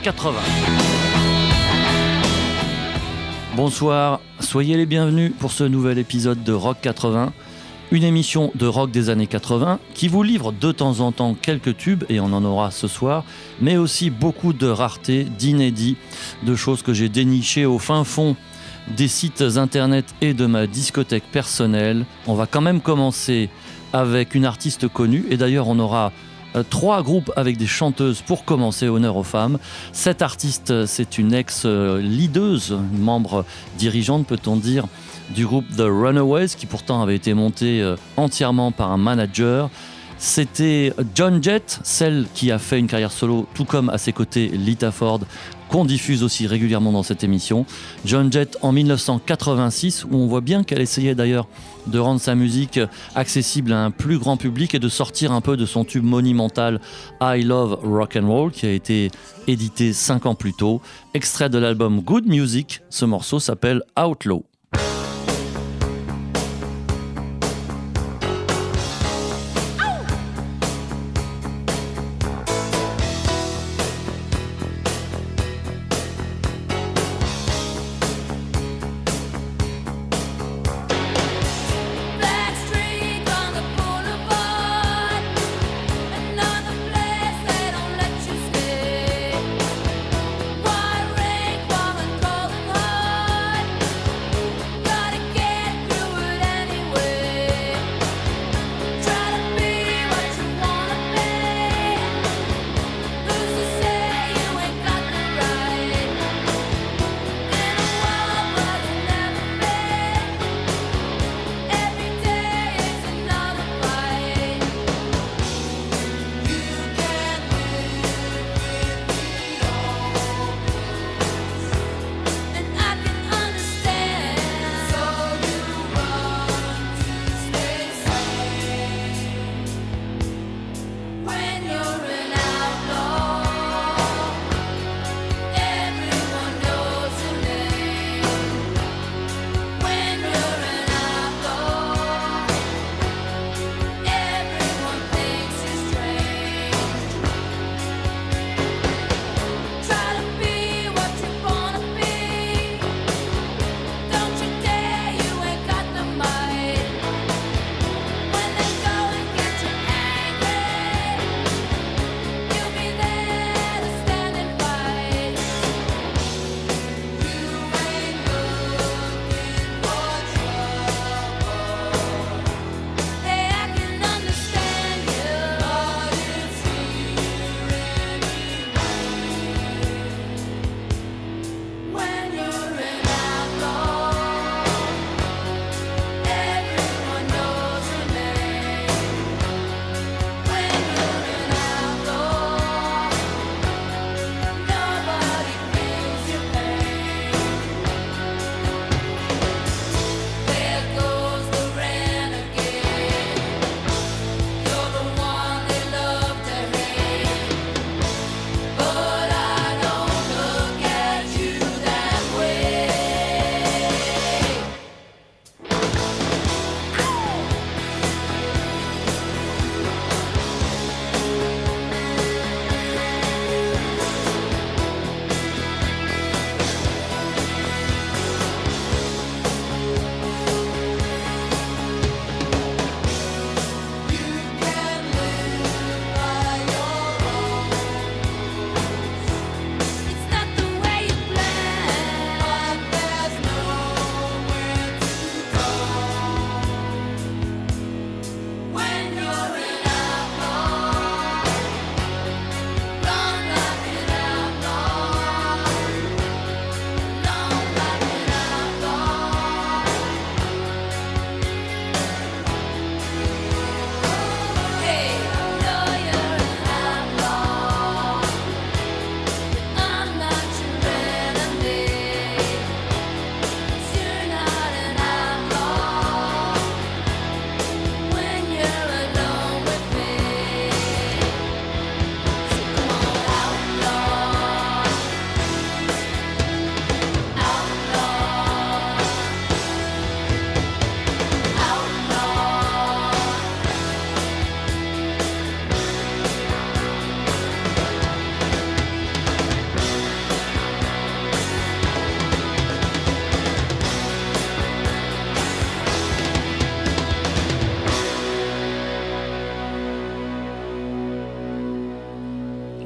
80. Bonsoir, soyez les bienvenus pour ce nouvel épisode de Rock 80, une émission de rock des années 80 qui vous livre de temps en temps quelques tubes, et on en aura ce soir, mais aussi beaucoup de raretés, d'inédits, de choses que j'ai dénichées au fin fond des sites internet et de ma discothèque personnelle. On va quand même commencer avec une artiste connue, et d'ailleurs on aura 3 groupes avec des chanteuses pour commencer, honneur aux femmes. Cette artiste, c'est une ex-leaduse, membre dirigeante, peut-on dire, du groupe The Runaways, qui pourtant avait été monté entièrement par un manager. C'était Joan Jett, celle qui a fait une carrière solo, tout comme à ses côtés Lita Ford, qu'on diffuse aussi régulièrement dans cette émission. Joan Jett en 1986, où on voit bien qu'elle essayait d'ailleurs de rendre sa musique accessible à un plus grand public et de sortir un peu de son tube monumental I Love Rock and Roll, qui a été édité 5 ans plus tôt. Extrait de l'album Good Music, ce morceau s'appelle Outlaw.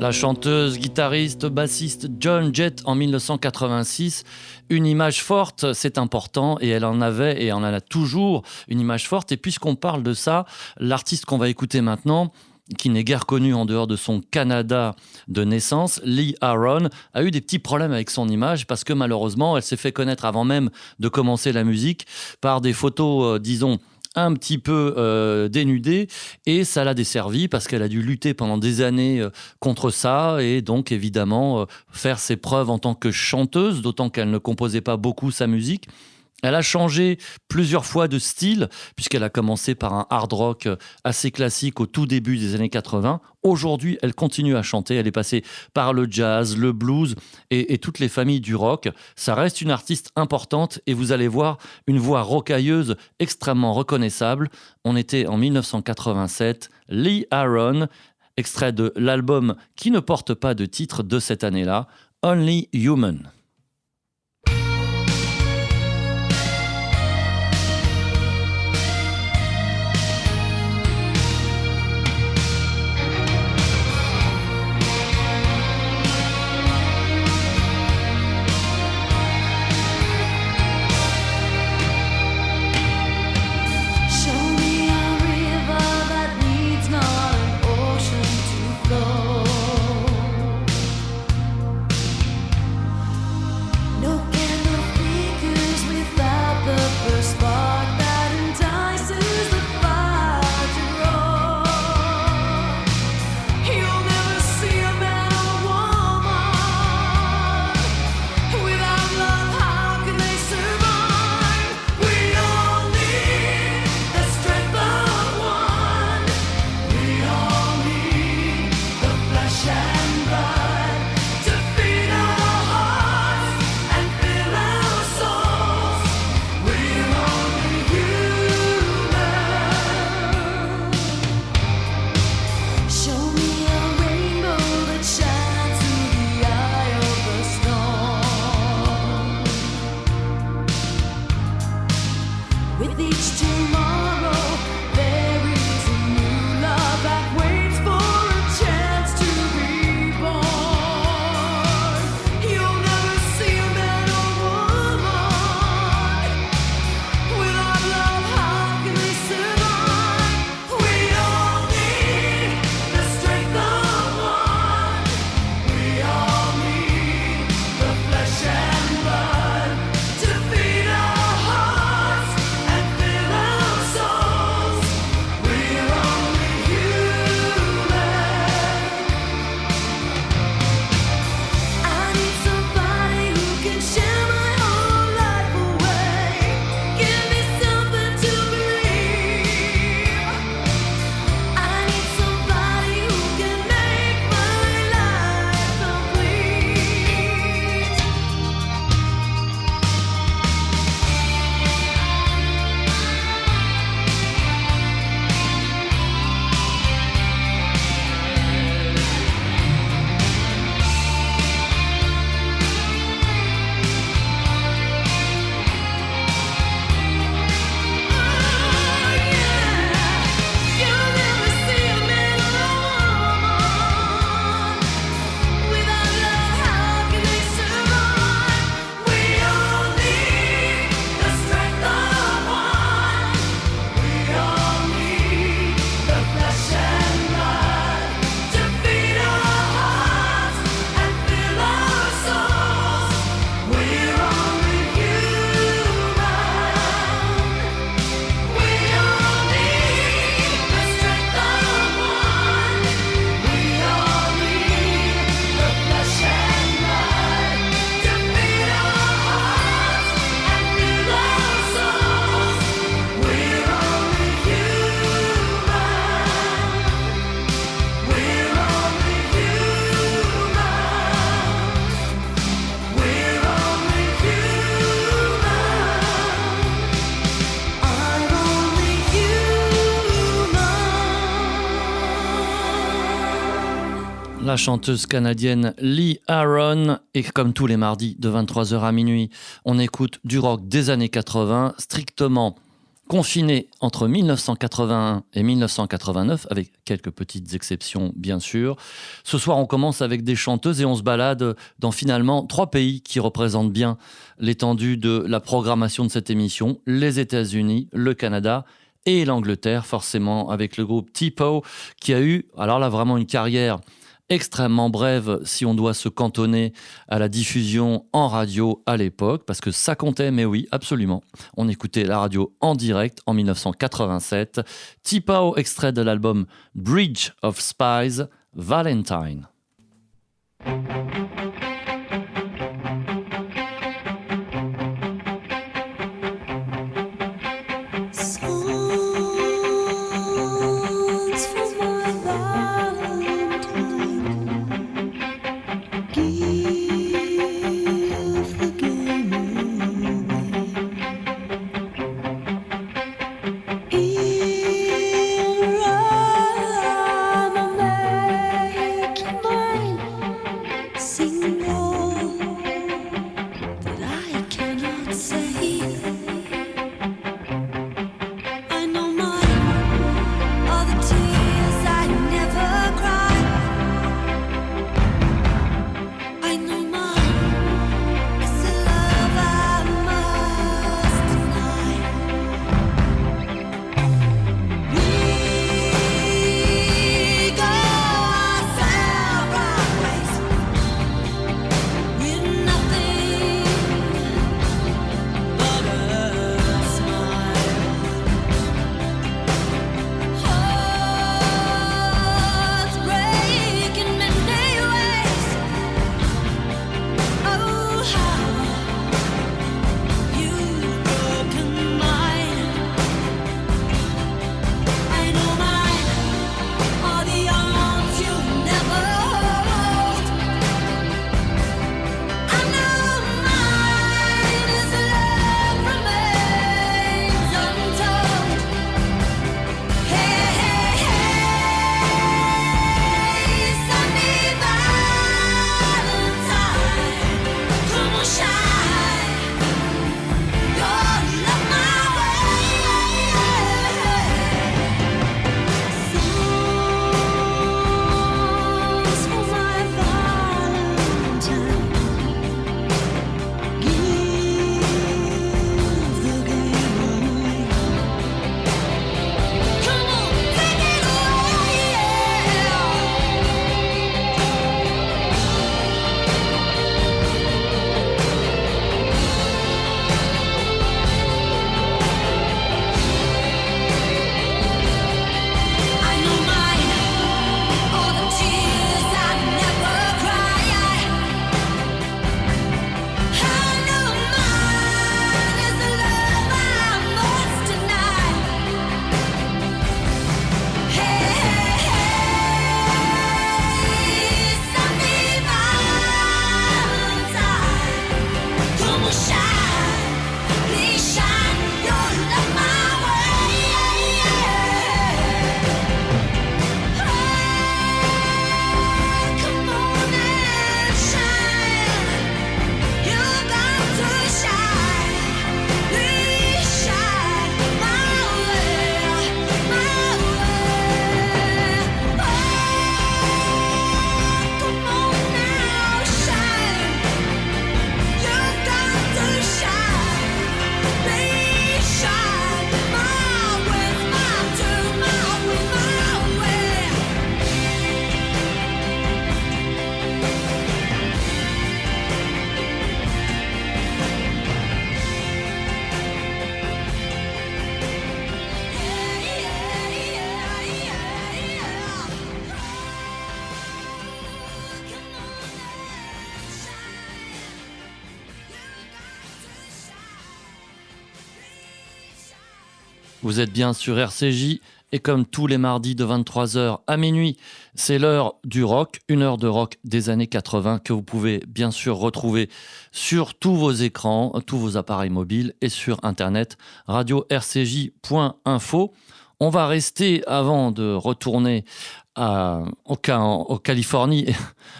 La chanteuse, guitariste, bassiste Joan Jett en 1986. Une image forte, c'est important, et elle en avait et en a toujours une image forte. Et puisqu'on parle de ça, l'artiste qu'on va écouter maintenant, qui n'est guère connu en dehors de son Canada de naissance, Lee Aaron, a eu des petits problèmes avec son image parce que malheureusement, elle s'est fait connaître avant même de commencer la musique par des photos, disons, un petit peu dénudée, et ça l'a desservi parce qu'elle a dû lutter pendant des années contre ça et donc évidemment faire ses preuves en tant que chanteuse, d'autant qu'elle ne composait pas beaucoup sa musique. Elle a changé plusieurs fois de style, puisqu'elle a commencé par un hard rock assez classique au tout début des années 80. Aujourd'hui, elle continue à chanter. Elle est passée par le jazz, le blues et toutes les familles du rock. Ça reste une artiste importante et vous allez voir une voix rocailleuse extrêmement reconnaissable. On était en 1987. Lee Aaron, extrait de l'album qui ne porte pas de titre de cette année-là, Only Human. La chanteuse canadienne Lee Aaron, et comme tous les mardis de 23h à minuit, on écoute du rock des années 80, strictement confiné entre 1981 et 1989, avec quelques petites exceptions bien sûr. Ce soir, on commence avec des chanteuses et on se balade dans finalement 3 pays qui représentent bien l'étendue de la programmation de cette émission, les États-Unis, le Canada et l'Angleterre, forcément avec le groupe Tipo, qui a eu, alors là, vraiment une carrière extrêmement brève si on doit se cantonner à la diffusion en radio à l'époque, parce que ça comptait, mais oui, absolument. On écoutait la radio en direct en 1987. Tipo, extrait de l'album Bridge of Spies, Valentine. Vous êtes bien sur RCJ et comme tous les mardis de 23h à minuit, c'est l'heure du rock, une heure de rock des années 80 que vous pouvez bien sûr retrouver sur tous vos écrans, tous vos appareils mobiles et sur internet radio-rcj.info. On va rester, avant de retourner en Californie.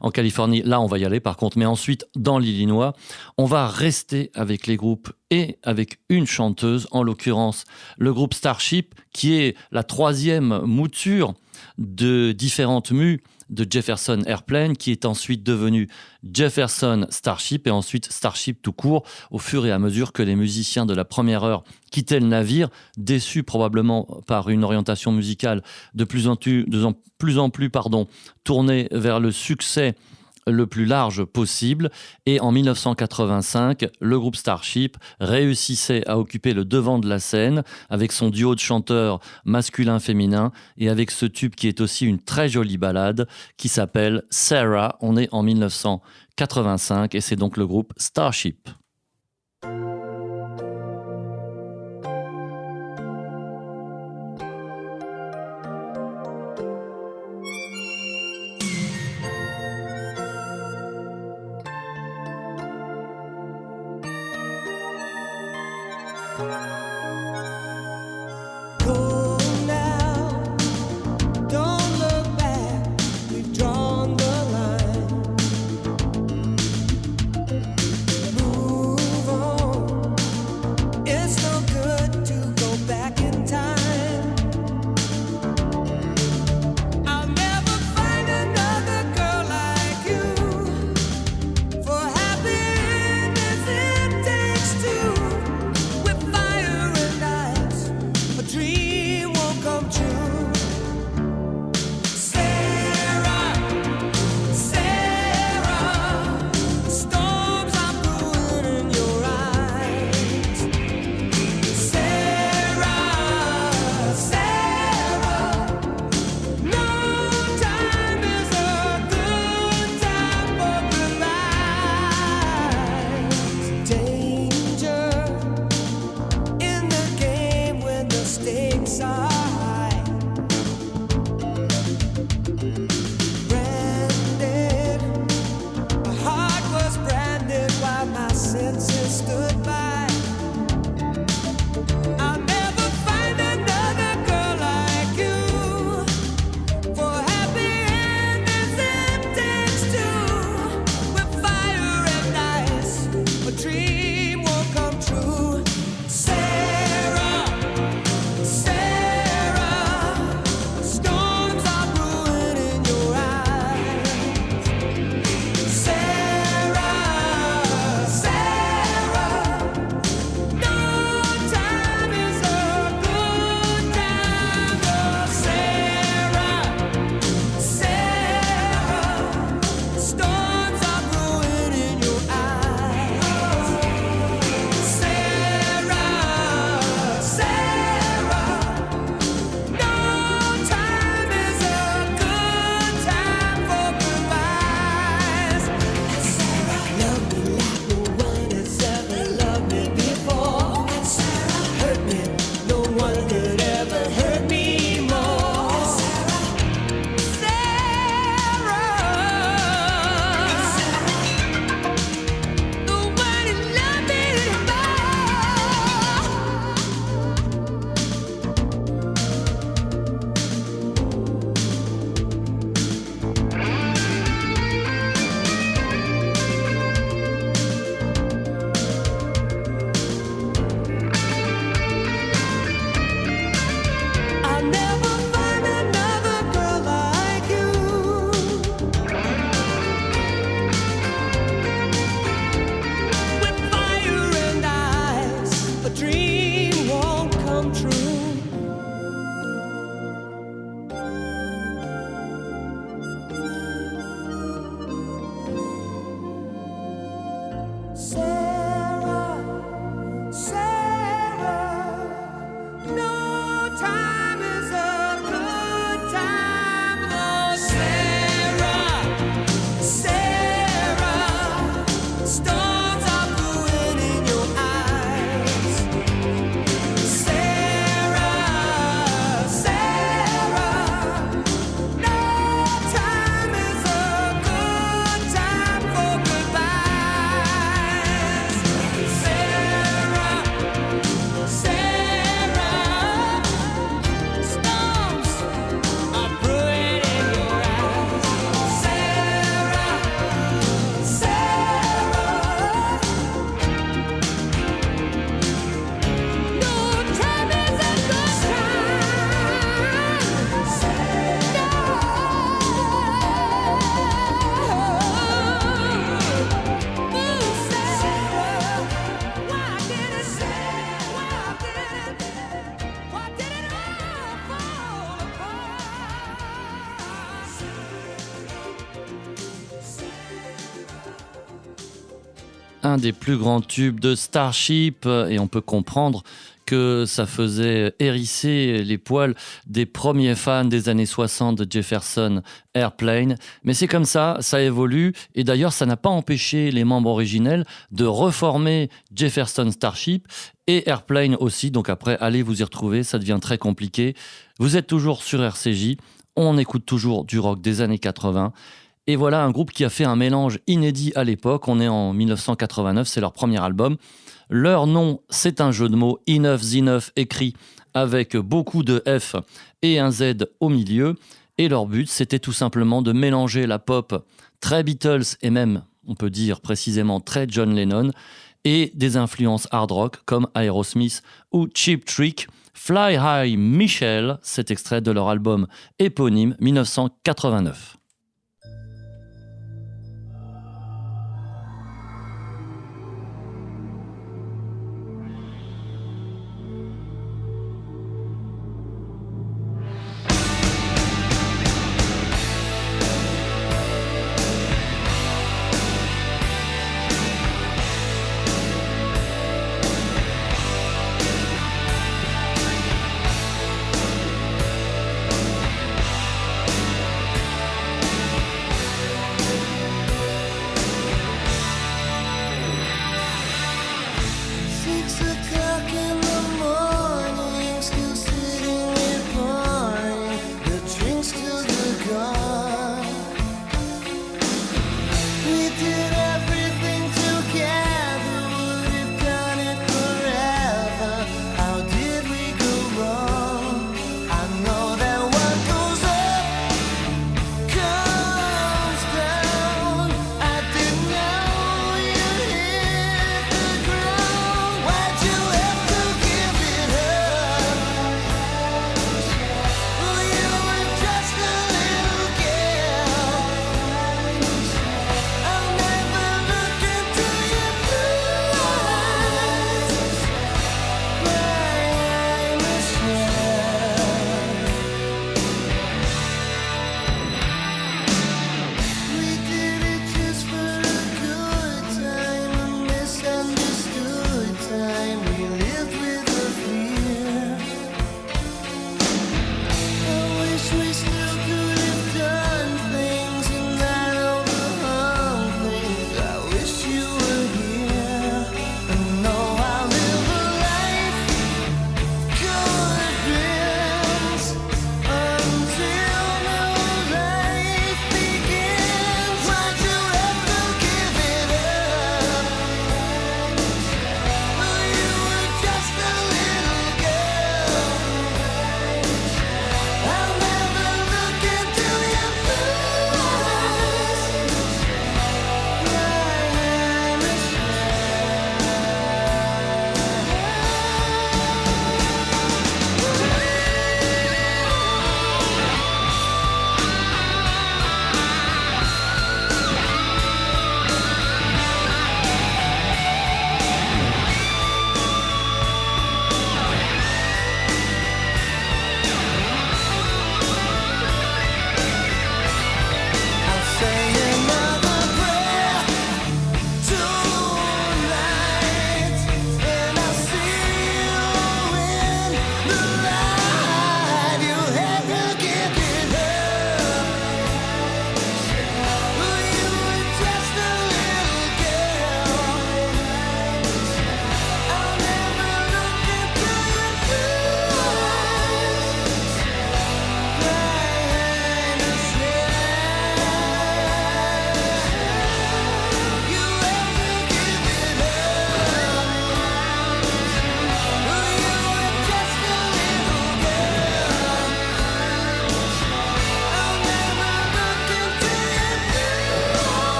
En Californie, là, on va y aller par contre. Mais ensuite, dans l'Illinois, on va rester avec les groupes et avec une chanteuse, en l'occurrence le groupe Starship, qui est la troisième mouture de différentes mues de Jefferson Airplane, qui est ensuite devenu Jefferson Starship et ensuite Starship tout court, au fur et à mesure que les musiciens de la première heure quittaient le navire, déçus probablement par une orientation musicale de plus en plus tournée vers le succès le plus large possible. Et en 1985, le groupe Starship réussissait à occuper le devant de la scène avec son duo de chanteurs masculin-féminin et avec ce tube qui est aussi une très jolie ballade qui s'appelle Sarah. On est en 1985 et c'est donc le groupe Starship. Fire un des plus grands tubes de Starship, et on peut comprendre que ça faisait hérisser les poils des premiers fans des années 60 de Jefferson Airplane. Mais c'est comme ça évolue. Et d'ailleurs, ça n'a pas empêché les membres originels de reformer Jefferson Starship et Airplane aussi. Donc après, allez vous y retrouver, ça devient très compliqué. Vous êtes toujours sur RCJ, on écoute toujours du rock des années 80. Et voilà un groupe qui a fait un mélange inédit à l'époque. On est en 1989, c'est leur premier album. Leur nom, c'est un jeu de mots, Enough Zinuff, écrit avec beaucoup de F et un Z au milieu. Et leur but, c'était tout simplement de mélanger la pop très Beatles et même, on peut dire précisément, très John Lennon et des influences hard rock comme Aerosmith ou Cheap Trick. Fly High Michelle, cet extrait de leur album éponyme 1989.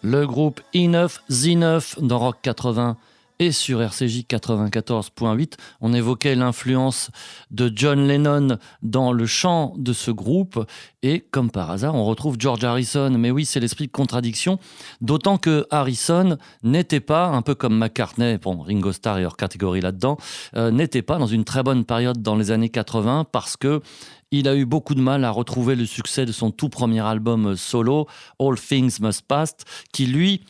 Le groupe Enough Z'Enough dans Rock 80 et sur RCJ 94.8. On évoquait l'influence de John Lennon dans le chant de ce groupe. Et comme par hasard, on retrouve George Harrison. Mais oui, c'est l'esprit de contradiction. D'autant que Harrison n'était pas, un peu comme McCartney, bon, Ringo Starr est hors catégorie là-dedans, n'était pas dans une très bonne période dans les années 80 parce que il a eu beaucoup de mal à retrouver le succès de son tout premier album solo, All Things Must Pass, qui lui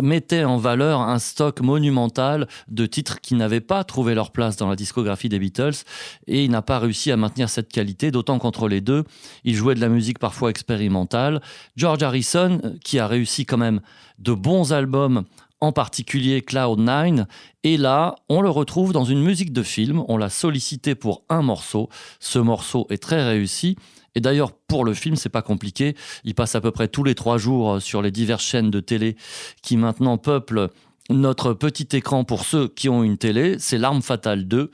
mettait en valeur un stock monumental de titres qui n'avaient pas trouvé leur place dans la discographie des Beatles, et il n'a pas réussi à maintenir cette qualité, d'autant qu'entre les deux, il jouait de la musique parfois expérimentale. George Harrison, qui a réussi quand même de bons albums, en particulier Cloud9, et là, on le retrouve dans une musique de film, on l'a sollicité pour un morceau, ce morceau est très réussi. Et d'ailleurs, pour le film, c'est pas compliqué. Il passe à peu près tous les 3 jours sur les diverses chaînes de télé qui maintenant peuplent notre petit écran pour ceux qui ont une télé. C'est L'Arme Fatale 2.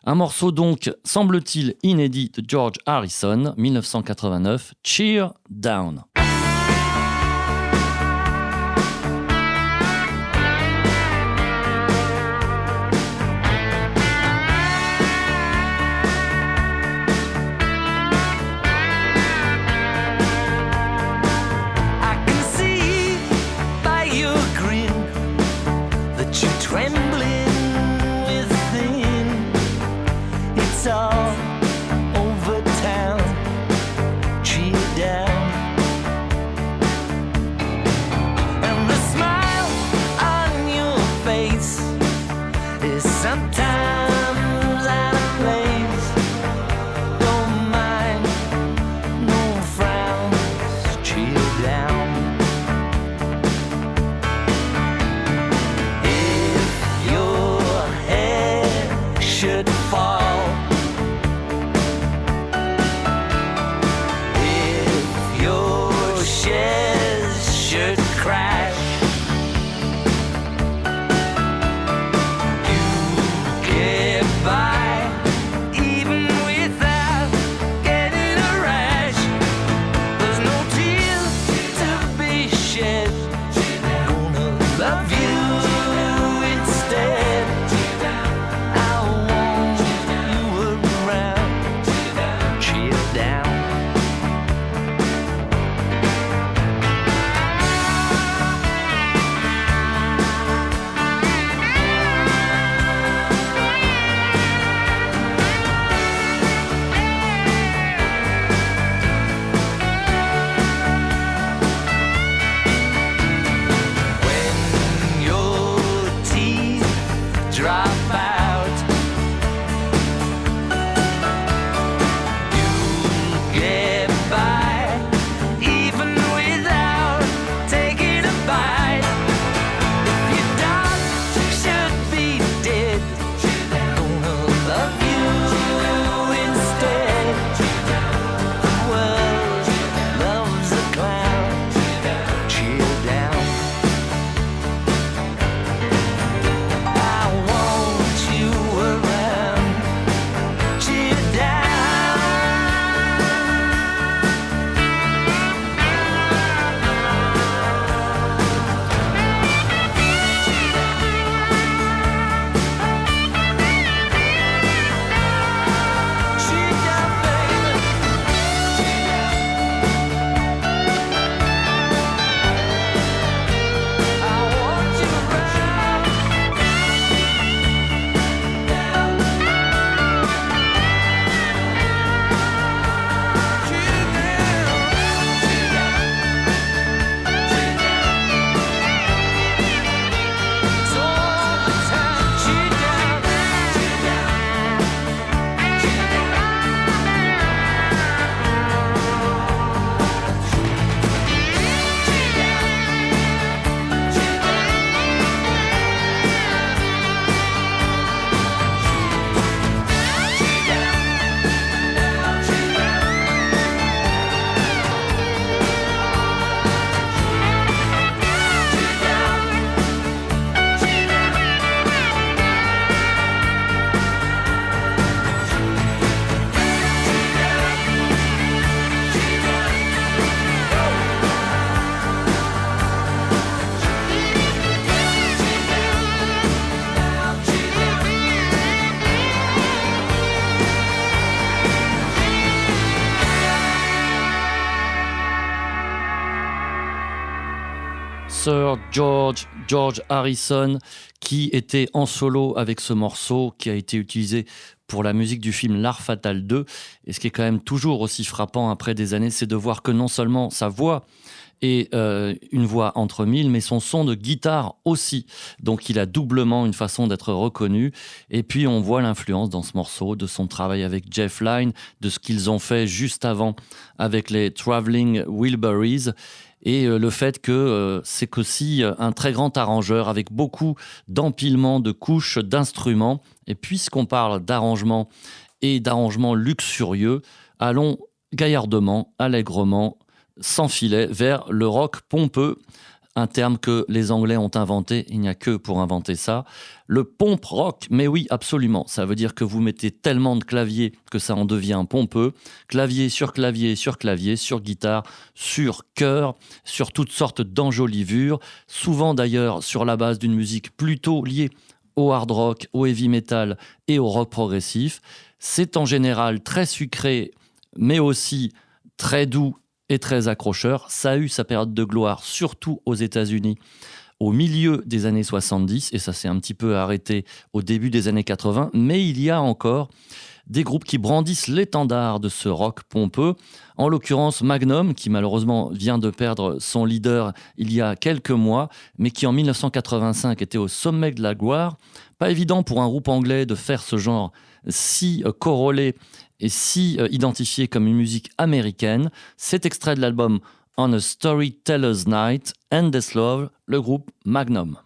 Un morceau donc, semble-t-il, inédit de George Harrison, 1989, Cheer Down. Sir George Harrison, qui était en solo avec ce morceau qui a été utilisé pour la musique du film L'Art Fatal 2. Et ce qui est quand même toujours aussi frappant après des années, c'est de voir que non seulement sa voix est une voix entre mille, mais son son de guitare aussi. Donc il a doublement une façon d'être reconnu. Et puis on voit l'influence dans ce morceau de son travail avec Jeff Lynne, de ce qu'ils ont fait juste avant avec les Traveling Wilburys. Et le fait que c'est qu'aussi un très grand arrangeur avec beaucoup d'empilement de couches d'instruments. Et puisqu'on parle d'arrangement et d'arrangement luxurieux, allons gaillardement, allègrement, sans filet, vers le rock pompeux, un terme que les Anglais ont inventé, il n'y a que pour inventer ça, le pomp rock. Mais oui, absolument, ça veut dire que vous mettez tellement de claviers que ça en devient pompeux, clavier sur clavier sur clavier, sur guitare, sur chœur, sur toutes sortes d'enjolivures, souvent d'ailleurs sur la base d'une musique plutôt liée au hard rock, au heavy metal et au rock progressif. C'est en général très sucré, mais aussi très doux et très accrocheur. Ça a eu sa période de gloire, surtout aux États-Unis, au milieu des années 70, et ça s'est un petit peu arrêté au début des années 80, mais il y a encore des groupes qui brandissent l'étendard de ce rock pompeux, en l'occurrence Magnum, qui malheureusement vient de perdre son leader il y a quelques mois, mais qui en 1985 était au sommet de la gloire. Pas évident pour un groupe anglais de faire ce genre si corrélé et si identifié comme une musique américaine. C'est extrait de l'album On a Storyteller's Night, Endless Love, le groupe Magnum.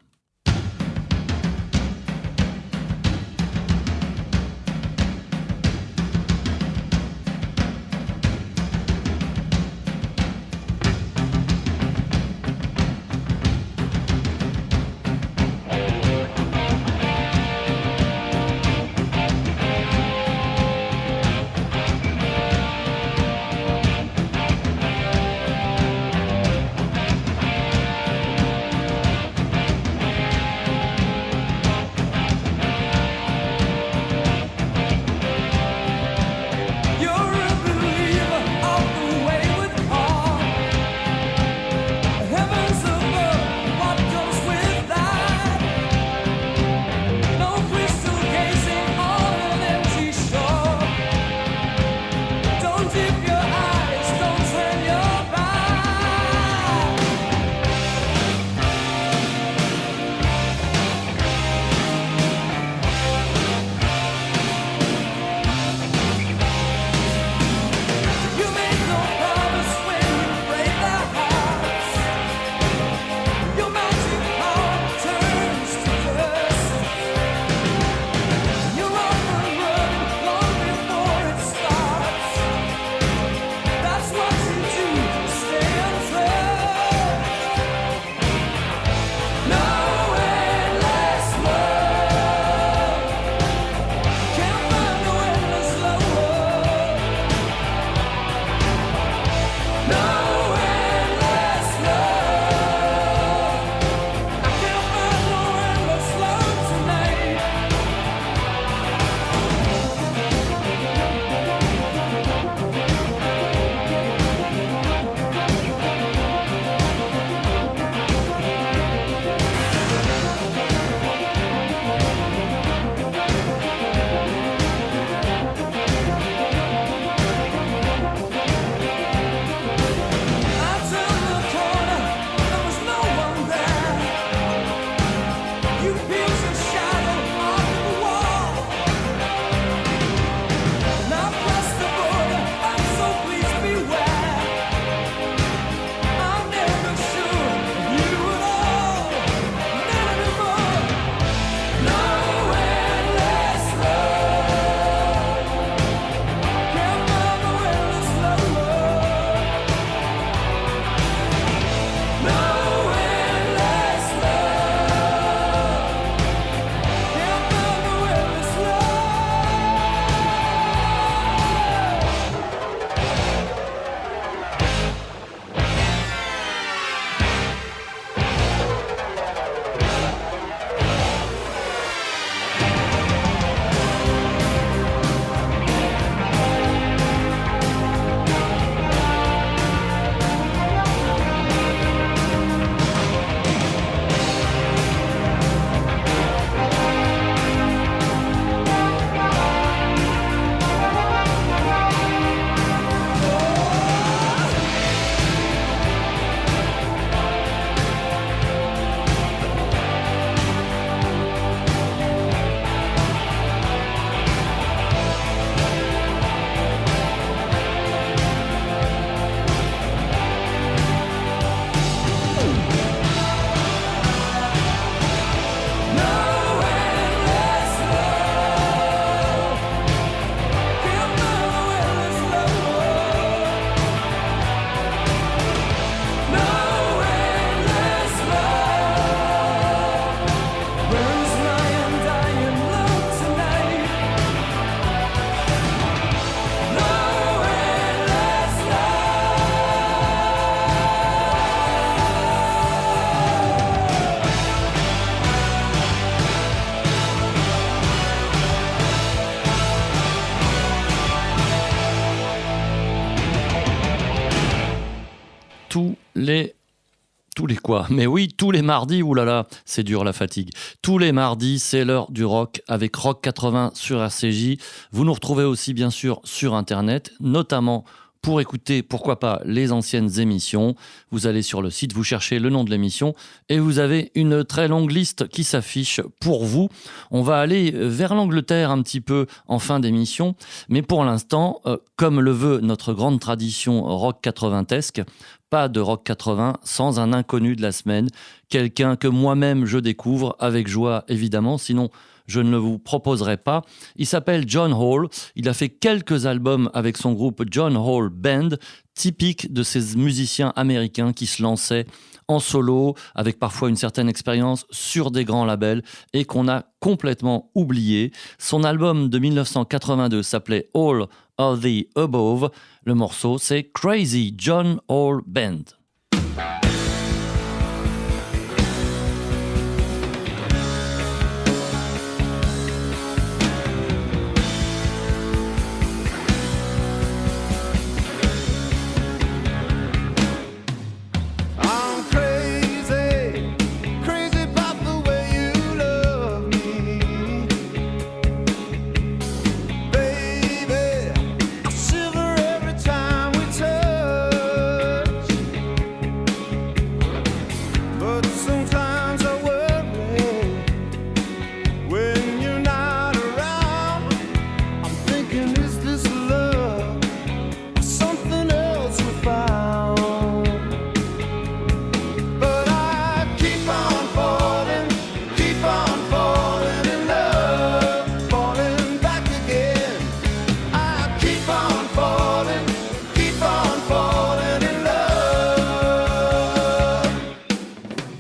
Tous les quoi? Mais oui, tous les mardis, oulala, c'est dur la fatigue. Tous les mardis, c'est l'heure du rock avec Rock 80 sur RCJ. Vous nous retrouvez aussi bien sûr sur Internet, notamment pour écouter, pourquoi pas, les anciennes émissions. Vous allez sur le site, vous cherchez le nom de l'émission et vous avez une très longue liste qui s'affiche pour vous. On va aller vers l'Angleterre un petit peu en fin d'émission, mais pour l'instant, comme le veut notre grande tradition rock 80esque, pas de rock 80 sans un inconnu de la semaine, quelqu'un que moi-même je découvre avec joie évidemment, sinon je ne le vous proposerai pas. Il s'appelle John Hall, il a fait quelques albums avec son groupe John Hall Band, typique de ces musiciens américains qui se lançaient en solo, avec parfois une certaine expérience sur des grands labels et qu'on a complètement oublié. Son album de 1982 s'appelait All of the Above. Le morceau, c'est Crazy John Hall Band.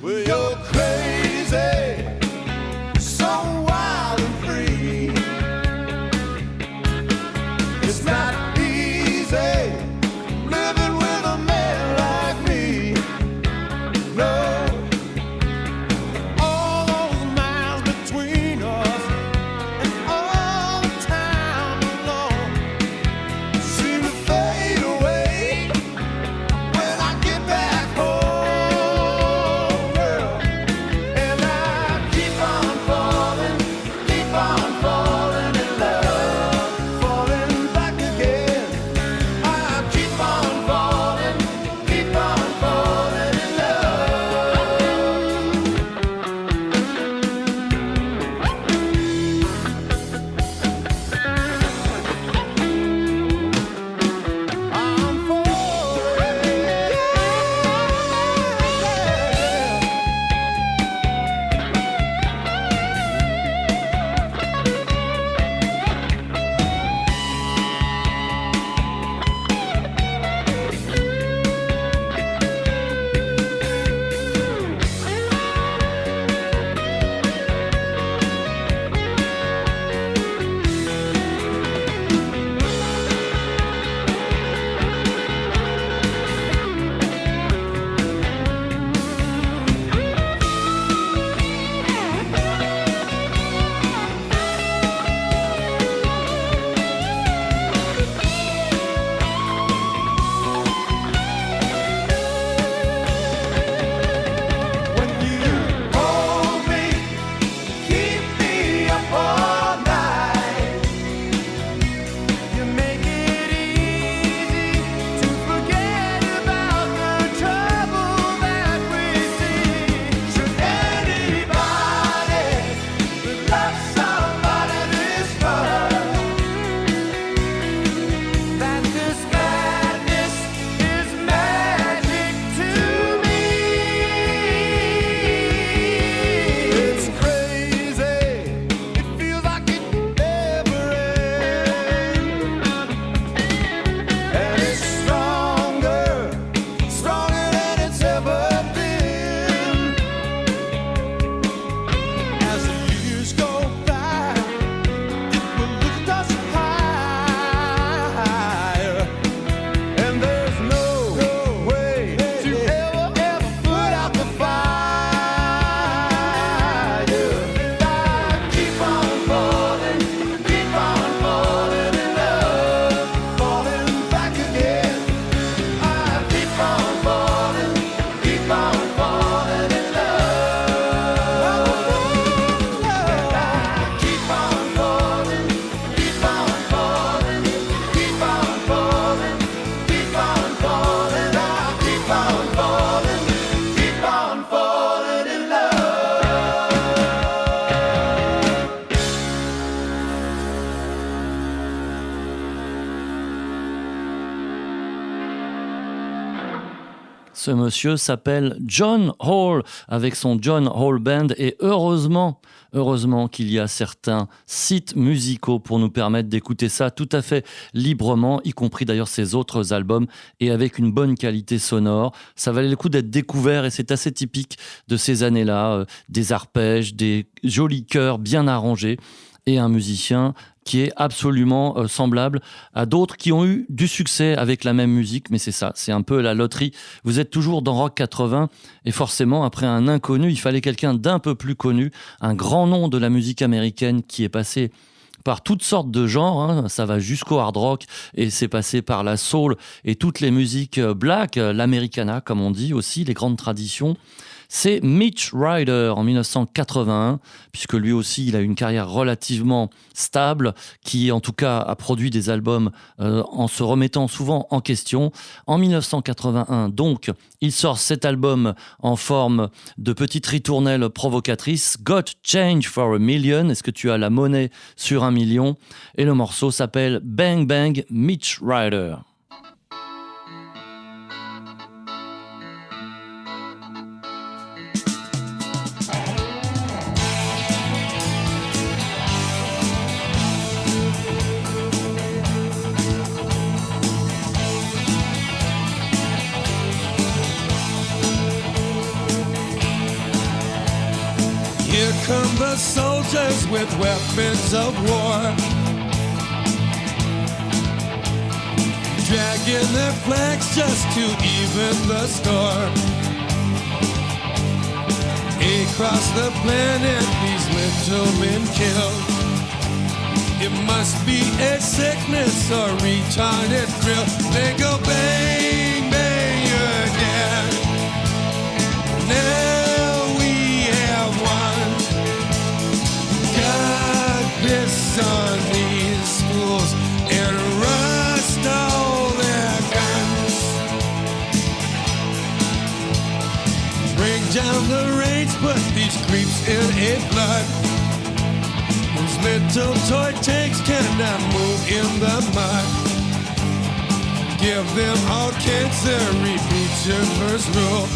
Well, Ce monsieur s'appelle John Hall avec son John Hall Band et heureusement qu'il y a certains sites musicaux pour nous permettre d'écouter ça tout à fait librement, y compris d'ailleurs ses autres albums et avec une bonne qualité sonore. Ça valait le coup d'être découvert et c'est assez typique de ces années-là, des arpèges, des jolis chœurs bien arrangés et un musicien qui est absolument semblable à d'autres qui ont eu du succès avec la même musique, mais c'est ça, c'est un peu la loterie. Vous êtes toujours dans Rock 80 et forcément, après un inconnu, il fallait quelqu'un d'un peu plus connu, un grand nom de la musique américaine qui est passé par toutes sortes de genres, hein. Ça va jusqu'au hard rock et c'est passé par la soul et toutes les musiques black, l'americana comme on dit aussi, les grandes traditions. C'est Mitch Ryder en 1981, puisque lui aussi il a une carrière relativement stable, qui en tout cas a produit des albums en se remettant souvent en question. En 1981, donc, il sort cet album en forme de petite ritournelle provocatrice, Got Change for a Million, est-ce que tu as la monnaie sur 1 million? Et le morceau s'appelle Bang Bang Mitch Ryder. Here come the soldiers with weapons of war, dragging their flags just to even the storm. Across the planet, these little men killed. It must be a sickness or retarded thrill. They go bang, bang, you're dead. Now we have won. God piss on these fools and rust all their guns. Bring down the range, put these creeps in a flood. Those little toy tanks cannot move in the mud. Give them all cancer, repeat your first rule.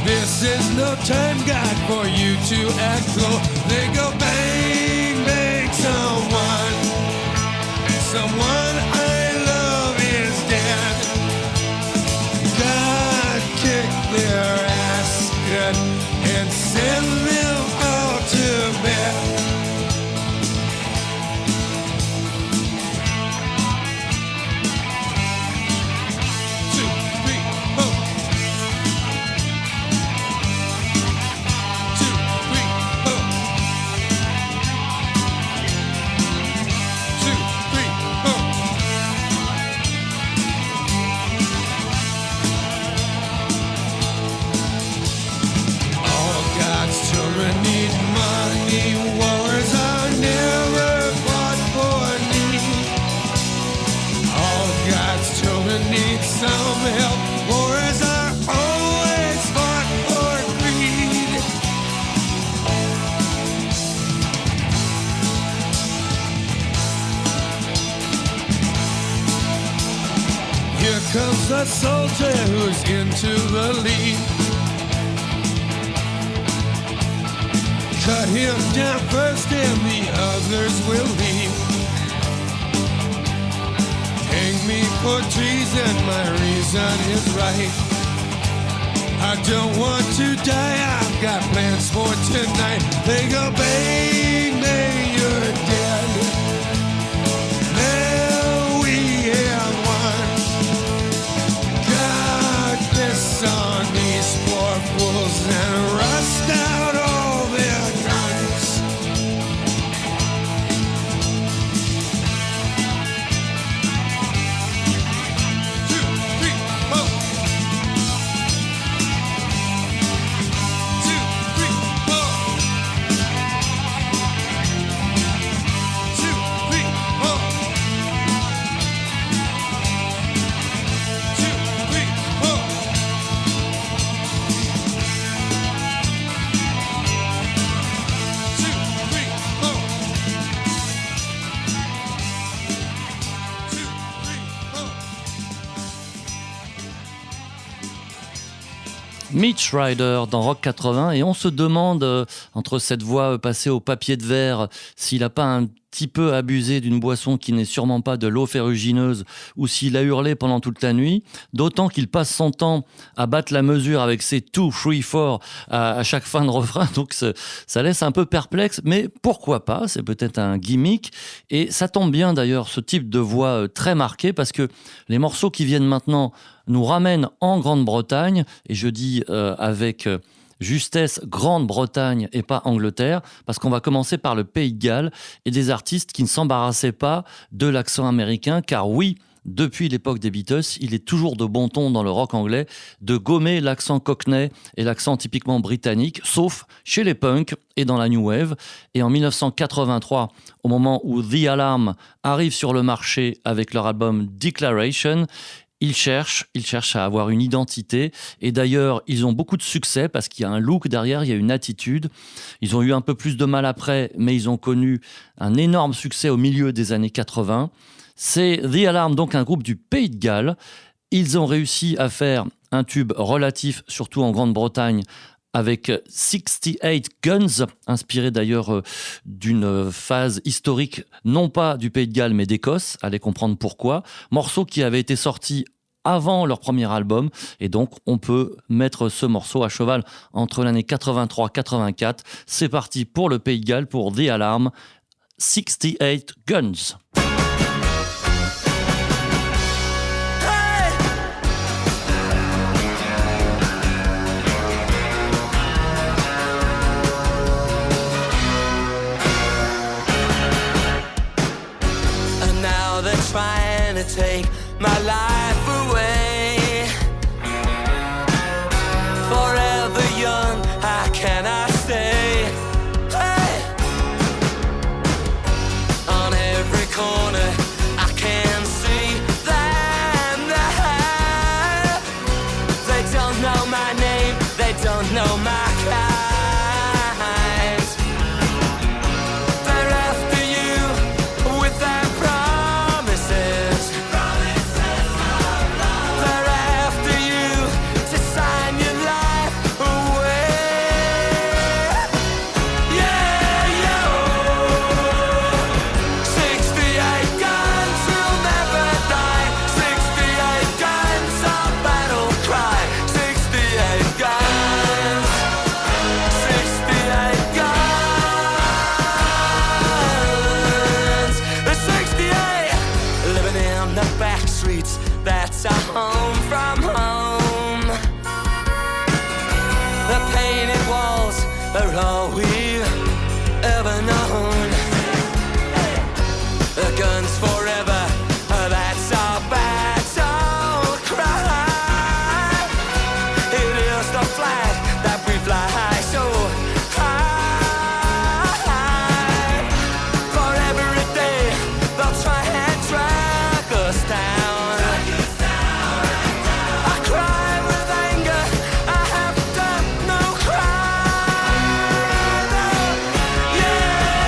This is no time, God, for you to act slow. They go bang, bang, someone I love is dead. God kick their ass good and send them all to bed. Some help, wars are always fought for greed. Here comes a soldier who's into the lead. Cut him down first and the others will leave. Hang me for treason, my reason is right. I don't want to die, I've got plans for tonight. They go bang, bang, you're dead. Now we have won. God bless on these poor fools and rust out all their guns. Mitch Ryder dans Rock 80 et on se demande entre cette voix passée au papier de verre s'il n'a pas un petit peu abusé d'une boisson qui n'est sûrement pas de l'eau ferrugineuse ou s'il a hurlé pendant toute la nuit, d'autant qu'il passe son temps à battre la mesure avec ses 2, 3, 4 à chaque fin de refrain, donc ça laisse un peu perplexe, mais pourquoi pas, c'est peut-être un gimmick et ça tombe bien d'ailleurs ce type de voix très marquée parce que les morceaux qui viennent maintenant nous ramènent en Grande-Bretagne et je dis avec justesse Grande-Bretagne et pas Angleterre, parce qu'on va commencer par le Pays de Galles et des artistes qui ne s'embarrassaient pas de l'accent américain, car oui, depuis l'époque des Beatles, il est toujours de bon ton dans le rock anglais de gommer l'accent cockney et l'accent typiquement britannique, sauf chez les punks et dans la new wave. Et en 1983, au moment où The Alarm arrive sur le marché avec leur album Declaration, ils cherchent à avoir une identité et d'ailleurs ils ont beaucoup de succès parce qu'il y a un look derrière, il y a une attitude. Ils ont eu un peu plus de mal après, mais ils ont connu un énorme succès au milieu des années 80. C'est The Alarm, donc un groupe du Pays de Galles. Ils ont réussi à faire un tube relatif, surtout en Grande-Bretagne, avec 68 Guns, inspiré d'ailleurs d'une phase historique, non pas du Pays de Galles, mais d'Écosse, allez comprendre pourquoi. Morceau qui avait été sorti avant leur premier album, et donc on peut mettre ce morceau à cheval entre l'année 83-84. C'est parti pour le Pays de Galles, pour The Alarm, 68 Guns. Trying to take my life away. Forever young, how can I stay? Hey! On every corner, I can see them there. They don't know my name, they don't know my kind. They're after you with their that's a home from home. The painted walls are all we've ever known. The guns forever, that's our battle cry. It is the flag that we fly so high. For every day they'll try and drag us down. Yeah.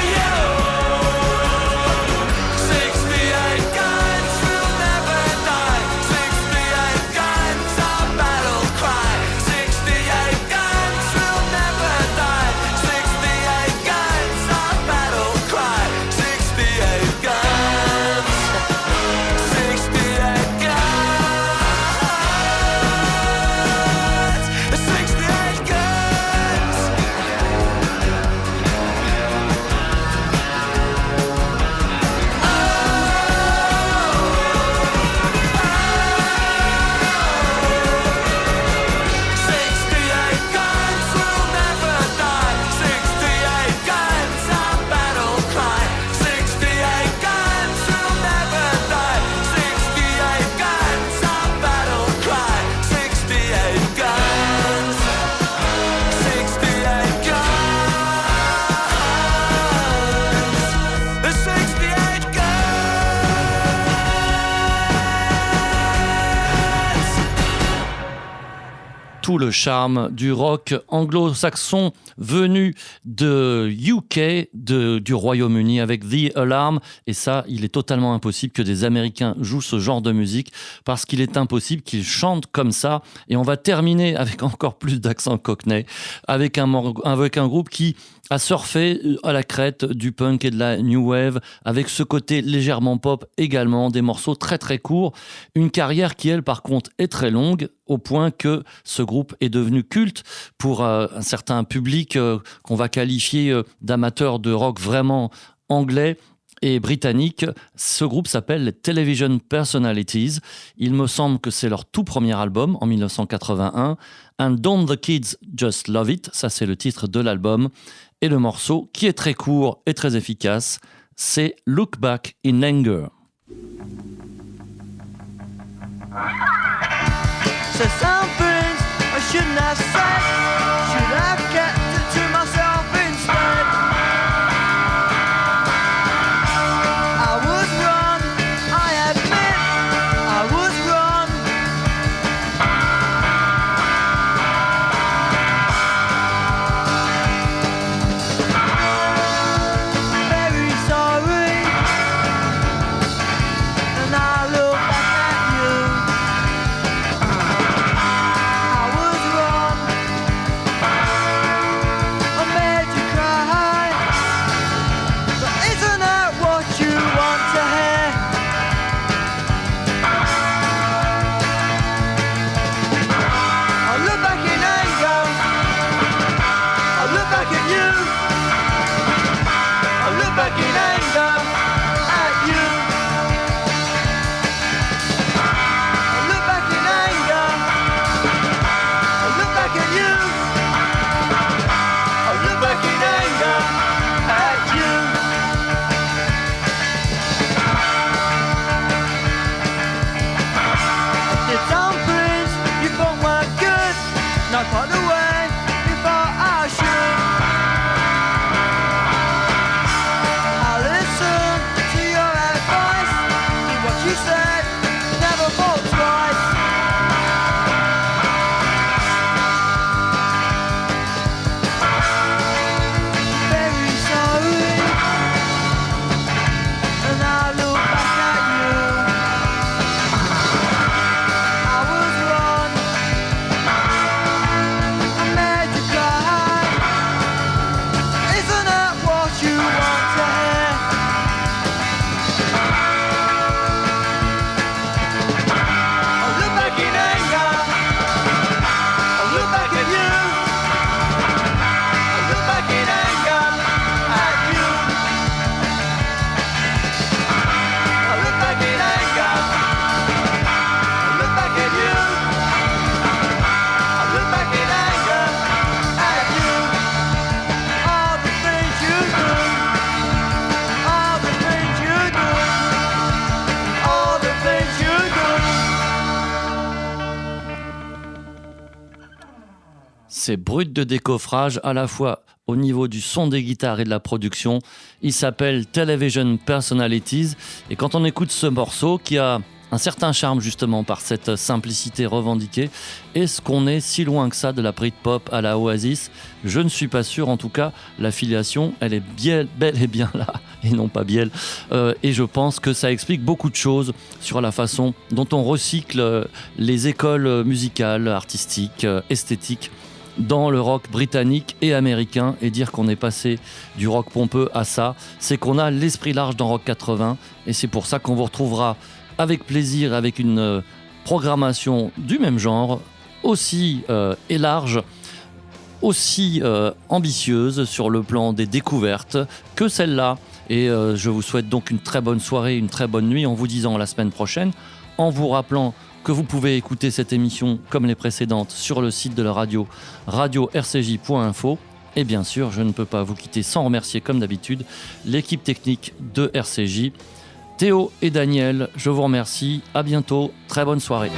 tout le charme du rock anglo-saxon venu de UK, du Royaume-Uni avec The Alarm. Et ça, il est totalement impossible que des Américains jouent ce genre de musique parce qu'il est impossible qu'ils chantent comme ça. Et on va terminer avec encore plus d'accent cockney, avec un groupe qui a surfé à la crête du punk et de la new wave, avec ce côté légèrement pop également, des morceaux très très courts, une carrière qui elle par contre est très longue, au point que ce groupe est devenu culte pour un certain public qu'on va qualifier d'amateurs de rock vraiment anglais et britannique. Ce groupe s'appelle les Television Personalities. Il me semble que c'est leur tout premier album en 1981. And Don't the Kids Just Love It, ça c'est le titre de l'album. Et le morceau, qui est très court et très efficace, c'est Look Back in Anger. So some things I shouldn't have said, should have kept it to myself instead. I was wrong, I admit, I was wrong. Very sorry, and I look back at you. C'est brut de décoffrage à la fois au niveau du son des guitares et de la production. Il s'appelle Television Personalities. Et quand on écoute ce morceau qui a un certain charme justement par cette simplicité revendiquée, est-ce qu'on est si loin que ça de la Britpop à la Oasis ? Je ne suis pas sûr. En tout cas, l'affiliation, elle est bel et bien là et non pas bielle. Et je pense que ça explique beaucoup de choses sur la façon dont on recycle les écoles musicales, artistiques, esthétiques dans le rock britannique et américain. Et dire qu'on est passé du rock pompeux à ça, c'est qu'on a l'esprit large dans Rock 80, et c'est pour ça qu'on vous retrouvera avec plaisir avec une programmation du même genre, aussi et large, aussi ambitieuse sur le plan des découvertes que celle-là. Et je vous souhaite donc une très bonne soirée, une très bonne nuit, en vous disant à la semaine prochaine, en vous rappelant que vous pouvez écouter cette émission comme les précédentes sur le site de la radio, radio-rcj.info. Et bien sûr, je ne peux pas vous quitter sans remercier comme d'habitude l'équipe technique de RCJ. Théo et Daniel, je vous remercie. À bientôt. Très bonne soirée.